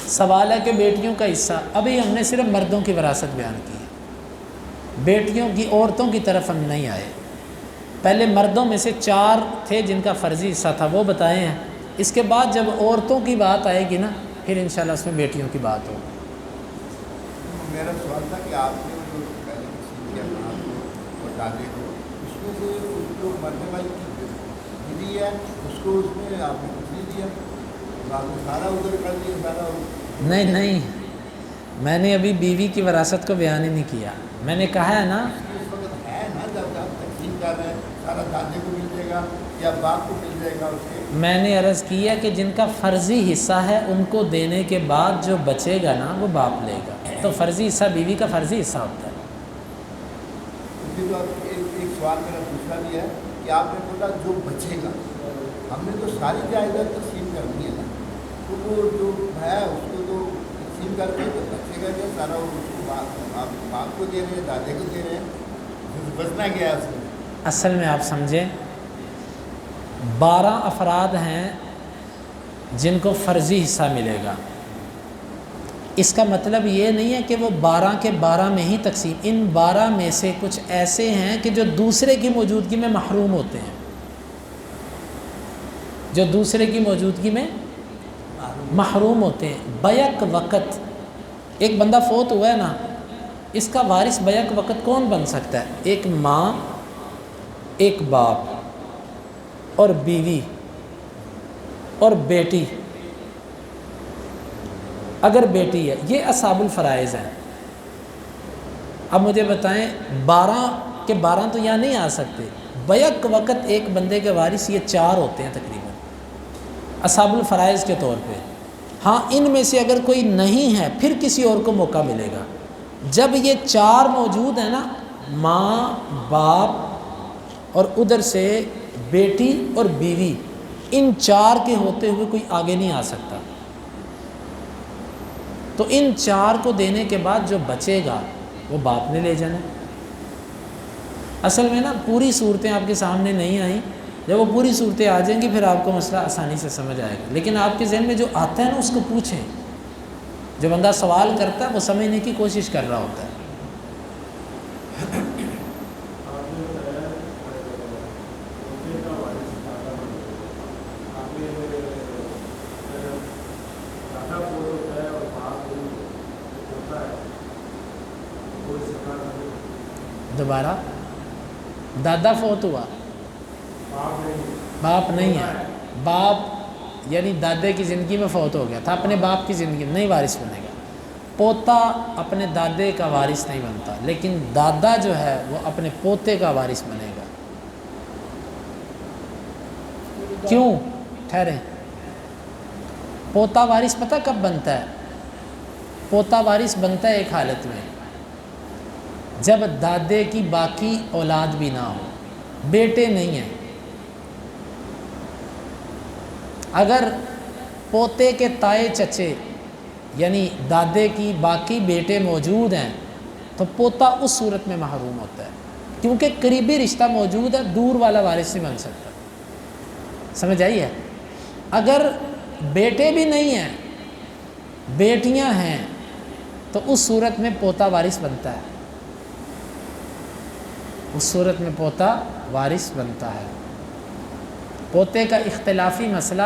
سوال ہے کہ بیٹیوں کا حصہ، ابھی ہم نے صرف مردوں کی وراثت بیان کی ہے، بیٹیوں کی عورتوں کی طرف ہم نہیں آئے۔ پہلے مردوں میں سے 4 تھے جن کا فرضی حصہ تھا، وہ بتائے ہیں۔ اس کے بعد جب عورتوں کی بات آئے گی نا، پھر انشاءاللہ اس میں بیٹیوں کی بات ہوگی۔ میرا سوال تھا کہ آپ نے جو پہلے کسی کے اپنا کو اور دادے کو، اس میں سے جو مرنے والی کی بیوی ہے اس کو اس میں آپ نے کچھ نہیں دیا، باقی سارا ادھر کر دیا سارا؟ نہیں، میں نے ابھی بیوی کی وراثت کو بیان ہی نہیں کیا۔ میں نے کہا ہے نا، اس وقت ہے نا جب آپ تقسیم کر رہے ہیں سارا دادے کو مل جائے گا یا باپ کو مل جائے گا اس کے؟ میں نے عرض کیا کہ جن کا فرضی حصہ ہے ان کو دینے کے بعد جو بچے گا نا وہ باپ لے گا، تو فرضی حصہ بیوی کا فرضی حصہ ہوتا ہے۔ تو ایک سوال میرا دوسرا بھی ہے کہ آپ نے بولا جو بچے گا، ہم نے تو ساری جائیداد تقسیم کرنی ہے نا، تو وہ جو ہے اس کو تو تقسیم کر کے تو بچے گا کیا سارا، اس کو باپ کو دے رہے ہیں، دادے کو دے رہے ہیں، بچنا گیا اس میں؟ اصل میں آپ سمجھیں 12 افراد ہیں جن کو فرضی حصہ ملے گا، اس کا مطلب یہ نہیں ہے کہ وہ 12 کے 12 میں ہی تقسیم، ان 12 میں سے کچھ ایسے ہیں کہ جو دوسرے کی موجودگی میں محروم ہوتے ہیں، جو دوسرے کی موجودگی میں محروم ہوتے ہیں۔ بیک وقت ایک بندہ فوت ہوا ہے نا، اس کا وارث بیک وقت کون بن سکتا ہے؟ ایک ماں، ایک باپ اور بیوی اور بیٹی، اگر بیٹی ہے، یہ اصحاب الفرائض ہیں۔ اب مجھے بتائیں 12 کے 12 تو یہاں نہیں آ سکتے، بیک وقت ایک بندے کے وارث یہ 4 ہوتے ہیں تقریباً اصحاب الفرائض کے طور پہ۔ ہاں ان میں سے اگر کوئی نہیں ہے پھر کسی اور کو موقع ملے گا۔ جب یہ 4 موجود ہیں نا، ماں، باپ اور ادھر سے بیٹی اور بیوی، ان 4 کے ہوتے ہوئے کوئی آگے نہیں آ سکتا، تو ان 4 کو دینے کے بعد جو بچے گا وہ باپ نے لے جانا۔ اصل میں نا پوری صورتیں آپ کے سامنے نہیں آئیں، جب وہ پوری صورتیں آ جائیں گی پھر آپ کو مسئلہ آسانی سے سمجھ آئے گا، لیکن آپ کے ذہن میں جو آتا ہے نا اس کو پوچھیں۔ جو بندہ سوال کرتا ہے وہ سمجھنے کی کوشش کر رہا ہوتا ہے۔ دوبارہ دادا فوت ہوا، باپ نہیں ہے، باپ یعنی دادے کی زندگی میں فوت ہو گیا تھا، اپنے باپ کی زندگی میں نہیں وارث بنے گا۔ پوتا اپنے دادے کا وارث نہیں بنتا، لیکن دادا جو ہے وہ اپنے پوتے کا وارث بنے گا۔ کیوں؟ ٹھہریں، پوتا وارث پتہ کب بنتا ہے؟ پوتا وارث بنتا ہے ایک حالت میں، جب دادے کی باقی اولاد بھی نہ ہو، بیٹے نہیں ہیں۔ اگر پوتے کے تائے چچے یعنی دادے کی باقی بیٹے موجود ہیں تو پوتا اس صورت میں محروم ہوتا ہے، کیونکہ قریبی رشتہ موجود ہے، دور والا وارث نہیں بن سکتا۔ سمجھ آئی ہے؟ اگر بیٹے بھی نہیں ہیں، بیٹیاں ہیں، تو اس صورت میں پوتا وارث بنتا ہے، اس صورت میں پوتا وارث بنتا ہے۔ پوتے کا اختلافی مسئلہ،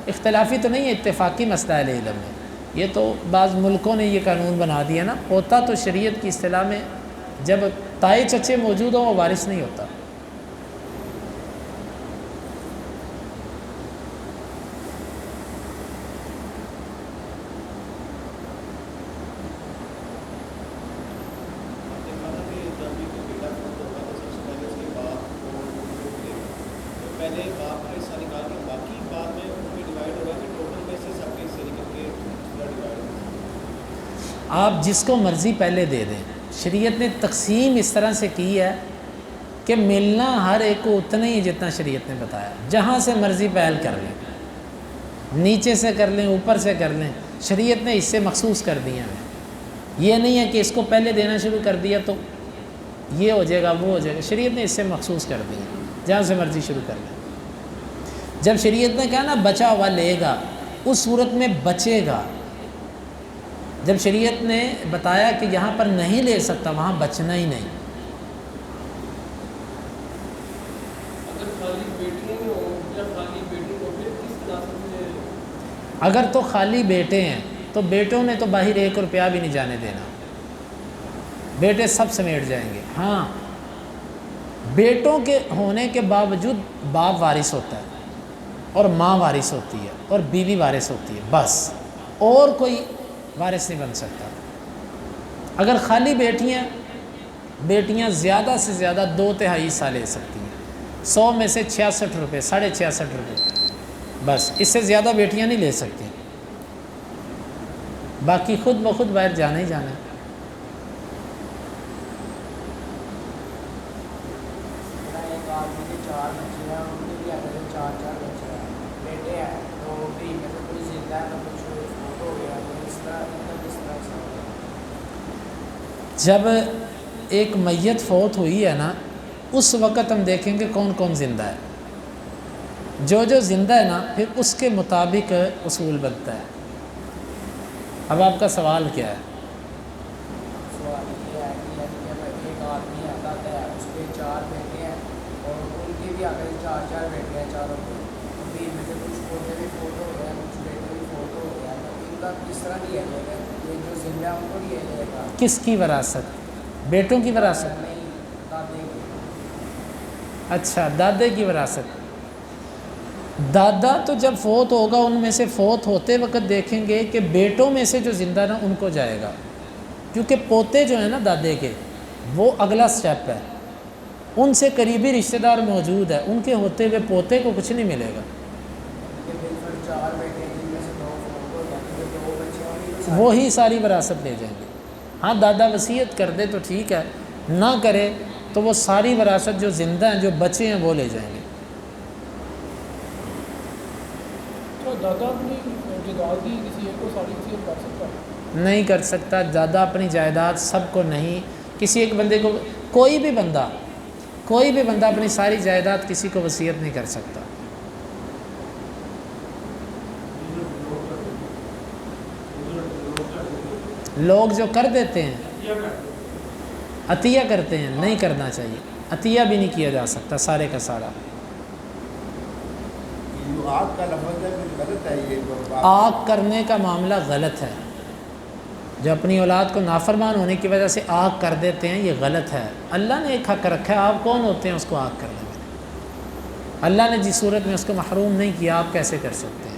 اختلافی تو نہیں ہے، اتفاقی مسئلہ ہے علم میں، یہ تو بعض ملکوں نے یہ قانون بنا دیا نا، پوتا تو شریعت کی اصطلاح میں جب تائے چچے موجود ہوں وہ وارث نہیں ہوتا۔ آپ جس کو مرضی پہلے دے دیں، شریعت نے تقسیم اس طرح سے کی ہے کہ ملنا ہر ایک کو اتنا ہی جتنا شریعت نے بتایا، جہاں سے مرضی پہل کر لیں، نیچے سے کر لیں، اوپر سے کر لیں، شریعت نے اس سے مخصوص کر دیا ہے۔ یہ نہیں ہے کہ اس کو پہلے دینا شروع کر دیا تو یہ ہو جائے گا وہ ہو جائے گا، شریعت نے اس سے مخصوص کر دیا، جہاں سے مرضی شروع کر لیں۔ جب شریعت نے کہا نا بچا ہوا لے گا، اس صورت میں بچے گا، جب شریعت نے بتایا کہ یہاں پر نہیں لے سکتا وہاں بچنا ہی نہیں۔ اگر خالی بیٹے ہو یا خالی بیٹے ہو پھر کس مناسب سے؟ اگر تو خالی بیٹے ہیں تو بیٹوں نے تو باہر 1 روپیہ بھی نہیں جانے دینا، بیٹے سب سمیٹ جائیں گے۔ ہاں بیٹوں کے ہونے کے باوجود باپ وارث ہوتا ہے اور ماں وارث ہوتی ہے اور بیوی وارث ہوتی ہے، بس اور کوئی وارث نہیں بن سکتا۔ اگر خالی بیٹیاں زیادہ سے زیادہ 2/3 حصہ لے سکتی ہیں، 100 میں سے 66 روپے، 66.5 روپے، بس اس سے زیادہ بیٹیاں نہیں لے سکتی، باقی خود بخود باہر جانا ہی جانا ہے۔ ایک آدمی کے 4 بچے ہیں، ان کے بھی اگر 4 بچے ہیں، بیٹے ہیں، تو بھی میں تو کوئی زندہ ہے نہ کچھ فوت ہو گیا، تو اس طرح سے جب ایک میت فوت ہوئی ہے نا، اس وقت ہم دیکھیں گے کون کون زندہ ہے، جو زندہ ہے نا پھر اس کے مطابق اصول بنتا ہے۔ اب آپ کا سوال کیا ہے؟ سوال یہ ہے کہ جب ایک آدمی آتا ہے، اس کے 4 بیٹے ہیں اور ان کے بھی اگر 4 بیٹے ہیں، چاروں کے بھی میں سے کچھ پوتے بھی فوت ہو گیا، کچھ بیٹے بھی فوت ہو گیا، تو ان کا کس طرح لیا جائے گا؟ یہ جو زندہ ہے ان کو لیا جائے گا؟ کس کی وراثت؟ بیٹوں کی وراثت؟ نہیں، دادے کی۔ اچھا، دادے کی وراثت۔ دادا تو جب فوت ہوگا ان میں سے فوت ہوتے وقت دیکھیں گے کہ بیٹوں میں سے جو زندہ نا ان کو جائے گا، کیونکہ پوتے جو ہیں نا دادے کے وہ اگلا سٹیپ ہے، ان سے قریبی رشتہ دار موجود ہے، ان کے ہوتے ہوئے پوتے کو کچھ نہیں ملے گا، کہ پھر 4 بیٹے ہیں جن میں سے 2 فوت ہو جاتے ہیں، 2 بچے ہیں انہیں کو وہی ساری وراثت لے جائیں گے۔ ہاں دادا وصیت کر دے تو ٹھیک ہے، نہ کرے تو وہ ساری وراثت جو زندہ ہیں جو بچے ہیں وہ لے جائیں گے۔ تو دادا اپنی جائیداد ہی کسی ایک کو ساری وصیت کر سکتا ہے؟ نہیں کر سکتا، دادا اپنی جائیداد سب کو نہیں، کسی ایک بندے کو، کوئی بھی بندہ اپنی ساری جائیداد کسی کو وصیت نہیں کر سکتا۔ لوگ جو کر دیتے ہیں عطیہ کرتے ہیں، نہیں کرنا چاہیے، عطیہ بھی نہیں کیا جا سکتا سارے کا سارا۔ یہ جو آگ کا لفظ ہے پھر غلط ہے، یہ آگ کرنے کا معاملہ غلط ہے، جو اپنی اولاد کو نافرمان ہونے کی وجہ سے آگ کر دیتے ہیں یہ غلط ہے۔ اللہ نے ایک حق رکھا ہے، آپ کون ہوتے ہیں اس کو آگ کرنے میں؟ اللہ نے جس صورت میں اس کو محروم نہیں کیا آپ کیسے کر سکتے ہیں؟